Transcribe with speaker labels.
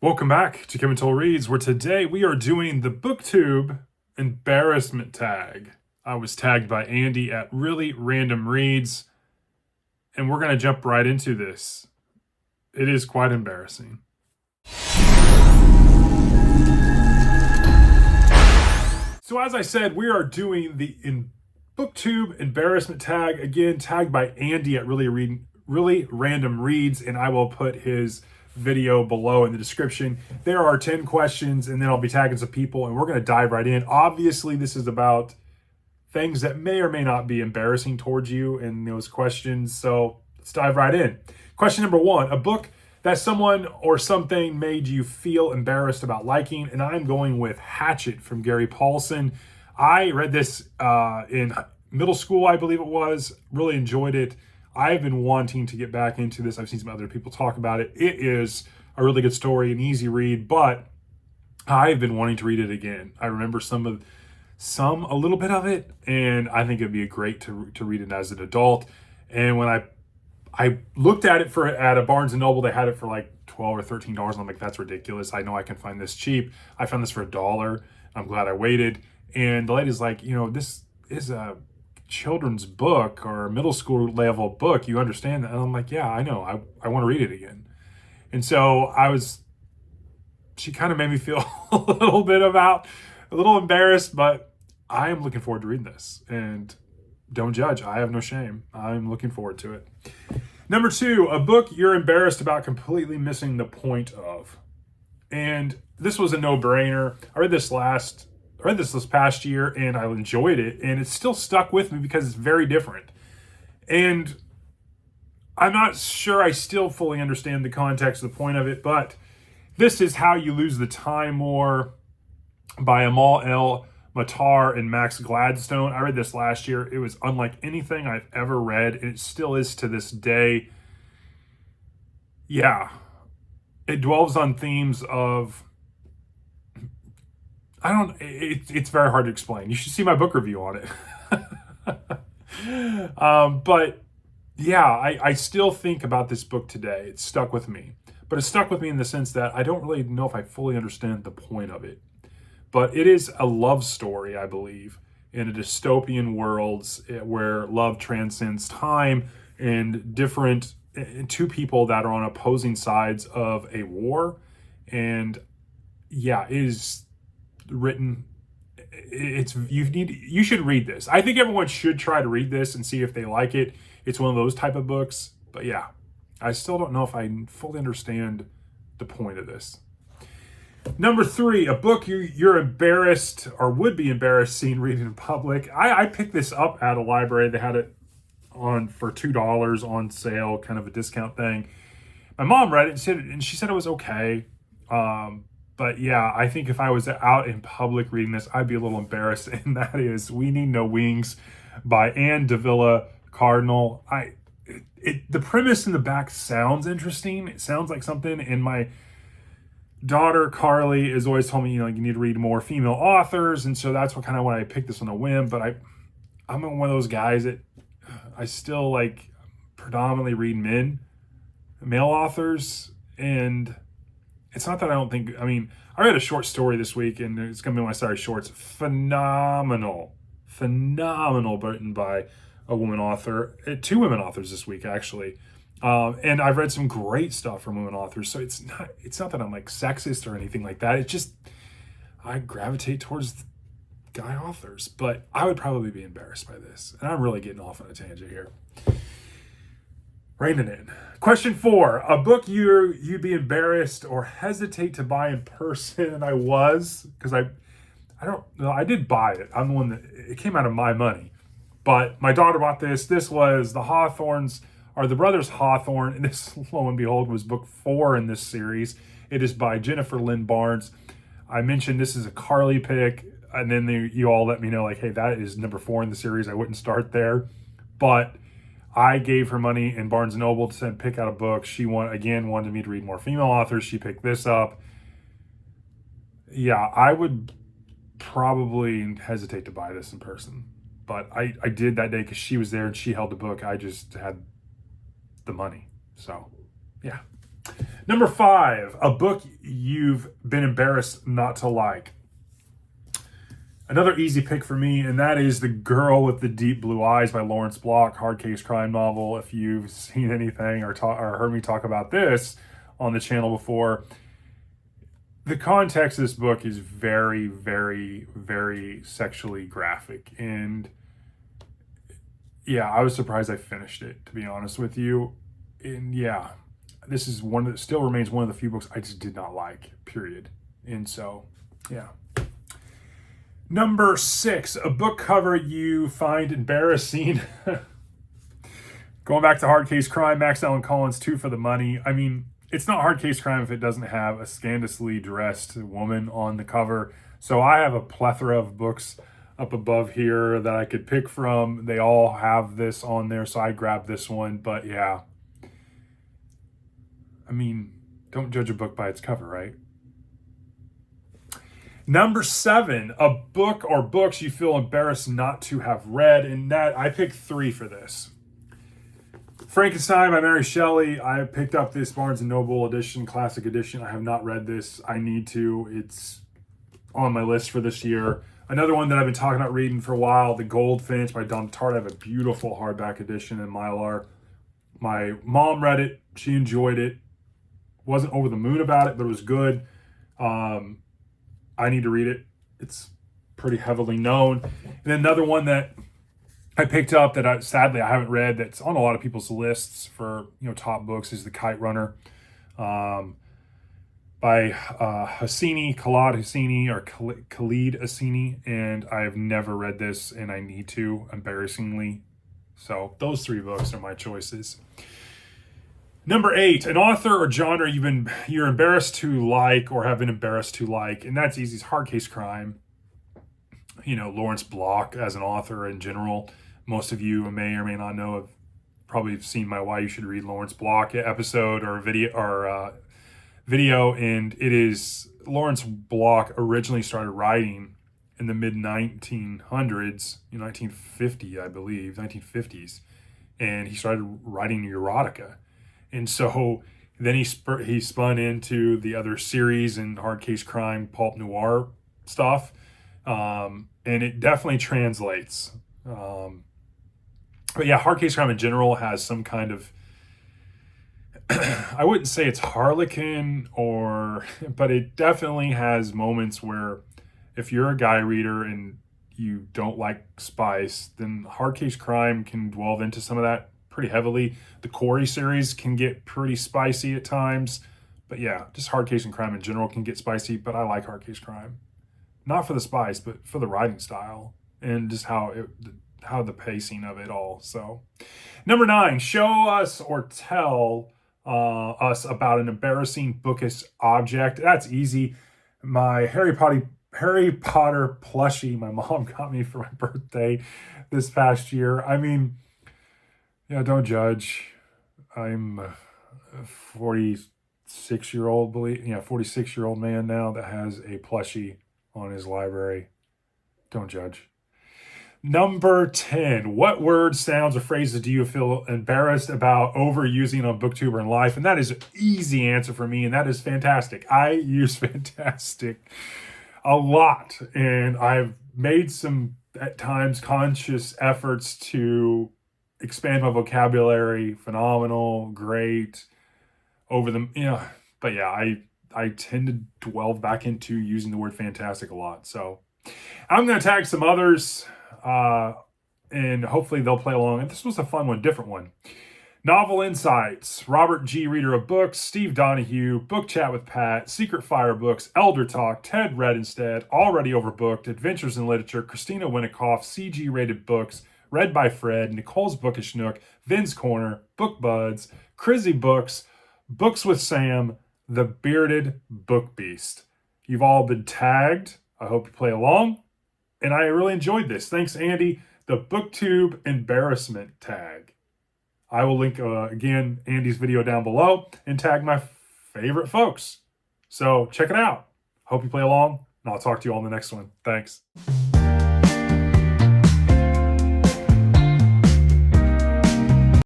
Speaker 1: Welcome back to Kevin Toll Reads, where today we are doing the BookTube Embarrassment Tag. I was tagged by Andy at Really Random Reads, and we're going to jump right into this. It is quite embarrassing. So as I said, we are doing the BookTube Embarrassment Tag, again, tagged by Andy at Really Random Reads, and I will put his video below in the description. There are 10 questions, and then I'll be tagging some people, and we're going to dive right in. Obviously, this is about things that may or may not be embarrassing towards you in those questions, so let's dive right in. Question number 1, a book that someone or something made you feel embarrassed about liking, and I'm going with Hatchet from Gary Paulson. I read this in middle school, I believe it was, really enjoyed it. I've been wanting to get back into this. I've seen some other people talk about it. It is a really good story, an easy read, but I've been wanting to read it again. I remember a little bit of it, and I think it'd be great to read it as an adult. And when I looked at it at a Barnes and Noble, they had it for like $12 or $13, and I'm like, that's ridiculous. I know I can find this cheap. I found this for $1. I'm glad I waited. And the lady's like, this is a children's book or a middle school level book. You understand that? And I'm like, yeah, I know. I want to read it again. And so she kind of made me feel a little embarrassed, but I am looking forward to reading this. And don't judge. I have no shame. I'm looking forward to it. Number 2, a book you're embarrassed about completely missing the point of. And this was a no-brainer. I read this this past year, and I enjoyed it, and it's still stuck with me because it's very different. And I'm not sure I still fully understand the context of the point of it, but this is How You Lose the Time War by Amal El Matar and Max Gladstone. I read this last year. It was unlike anything I've ever read, and it still is to this day. Yeah, it dwells on themes of, it's very hard to explain. You should see my book review on it. But yeah, I still think about this book today. It's stuck with me. But it's stuck with me in the sense that I don't really know if I fully understand the point of it. But it is a love story, I believe, in a dystopian world where love transcends time and two people that are on opposing sides of a war. And yeah, it is written. You should read this. I think everyone should try to read this and see if they like it. It's one of those type of books. But yeah, I still don't know if I fully understand the point of this. Number 3, a book you're embarrassed or would be embarrassed seeing reading in public. I picked this up at a library. They had it on for $2 on sale, kind of a discount thing. My mom read it and she said it was okay. But yeah, I think if I was out in public reading this, I'd be a little embarrassed. And that is We Need No Wings by Anne Davila Cardinal. The premise in the back sounds interesting. It sounds like something. And my daughter Carly has always told me, you need to read more female authors. And so that's why I picked this on a whim. But I'm one of those guys that I still predominantly read male authors. And it's not that I don't think, I read a short story this week, and it's going to be one of my Saturday shorts. Phenomenal written by a woman author. 2 women authors this week, actually. And I've read some great stuff from women authors. So it's not that I'm sexist or anything like that. It's just, I gravitate towards guy authors. But I would probably be embarrassed by this. And I'm really getting off on a tangent here. Reining in. Question 4, a book you'd be embarrassed or hesitate to buy in person. And I was, because I did buy it. I'm the one it came out of my money. But my daughter bought this. This was the Brothers Hawthorne. And this, lo and behold, was book 4 in this series. It is by Jennifer Lynn Barnes. I mentioned this is a Carly pick. And then you all let me know, hey, that is number 4 in the series. I wouldn't start there. But I gave her money in Barnes & Noble to pick out a book. She wanted me to read more female authors. She picked this up. Yeah, I would probably hesitate to buy this in person. But I did that day because she was there and she held the book. I just had the money. So, yeah. Number 5, a book you've been embarrassed not to like. Another easy pick for me, and that is The Girl with the Deep Blue Eyes by Lawrence Block, hard case crime novel. If you've seen anything or heard me talk about this on the channel before, the context of this book is very, very, very sexually graphic. And yeah, I was surprised I finished it, to be honest with you. And yeah, this is one that still remains one of the few books I just did not like, period. And so, yeah. Number 6, a book cover you find embarrassing. Going back to hard case crime, Max Allan Collins, 2 for the Money. I mean, it's not hard case crime if it doesn't have a scandalously dressed woman on the cover. So I have a plethora of books up above here that I could pick from. They all have this on there, so I grabbed this one. But yeah, I mean, don't judge a book by its cover, right? Number 7, a book or books you feel embarrassed not to have read. And that I picked 3 for this. Frankenstein by Mary Shelley. I picked up this Barnes & Noble edition, classic edition. I have not read this. I need to. It's on my list for this year. Another one that I've been talking about reading for a while, The Goldfinch by Donna Tartt. I have a beautiful hardback edition in Mylar. My mom read it. She enjoyed it. Wasn't over the moon about it, but it was good. I need to read it. It's pretty heavily known. And another one that I picked up that sadly I haven't read, that's on a lot of people's lists for top books, is The Kite Runner by Khaled Hosseini, and I have never read this, and I need to, embarrassingly. So those 3 books are my choices. Number 8, an author or genre you're embarrassed to like or have been embarrassed to like, and that's easy. It's hard case crime. Lawrence Block as an author in general. Most of you may or may not know, have probably seen my Why You Should Read Lawrence Block episode or video, and it is Lawrence Block originally started writing in the mid 1900s, 1950, I believe, 1950s, and he started writing erotica. And so then he spun into the other series and hard case crime, pulp noir stuff. And it definitely translates. But yeah, hard case crime in general has some kind of, I wouldn't say it's Harlequin but it definitely has moments where if you're a guy reader and you don't like spice, then hard case crime can delve into some of that pretty heavily. The Corey series can get pretty spicy at times, but yeah, just hard case and crime in general can get spicy, but I like hard case crime. Not for the spice, but for the writing style and just how the pacing of it all. So number 9, show us or tell us about an embarrassing bookish object. That's easy. My Harry Potter plushie my mom got me for my birthday this past year. I mean, yeah, don't judge. I'm a 46-year-old man now that has a plushie on his library. Don't judge. Number 10, what words, sounds, or phrases do you feel embarrassed about overusing on BookTube or in life? And that is an easy answer for me, and that is fantastic. I use fantastic a lot, and I've made some, at times, conscious efforts to expand my vocabulary. Phenomenal, great, over the, but yeah, I tend to delve back into using the word fantastic a lot. So I'm going to tag some others, and hopefully they'll play along. And this was a fun one, different one. Novel Insights, Robert G. Reader of Books, Steve Donahue, Book Chat with Pat, Secret Fire Books, Elder Talk, Ted Read Instead, Already Overbooked, Adventures in Literature, Christina Winikoff, CG Rated Books, Read by Fred, Nicole's Bookish Nook, Vin's Corner, Book Buds, Crizzy Books, Books with Sam, The Bearded Book Beast. You've all been tagged. I hope you play along. And I really enjoyed this. Thanks, Andy. The BookTube Embarrassment Tag. I will link, again, Andy's video down below and tag my favorite folks. So check it out. Hope you play along, and I'll talk to you all in the next one. Thanks.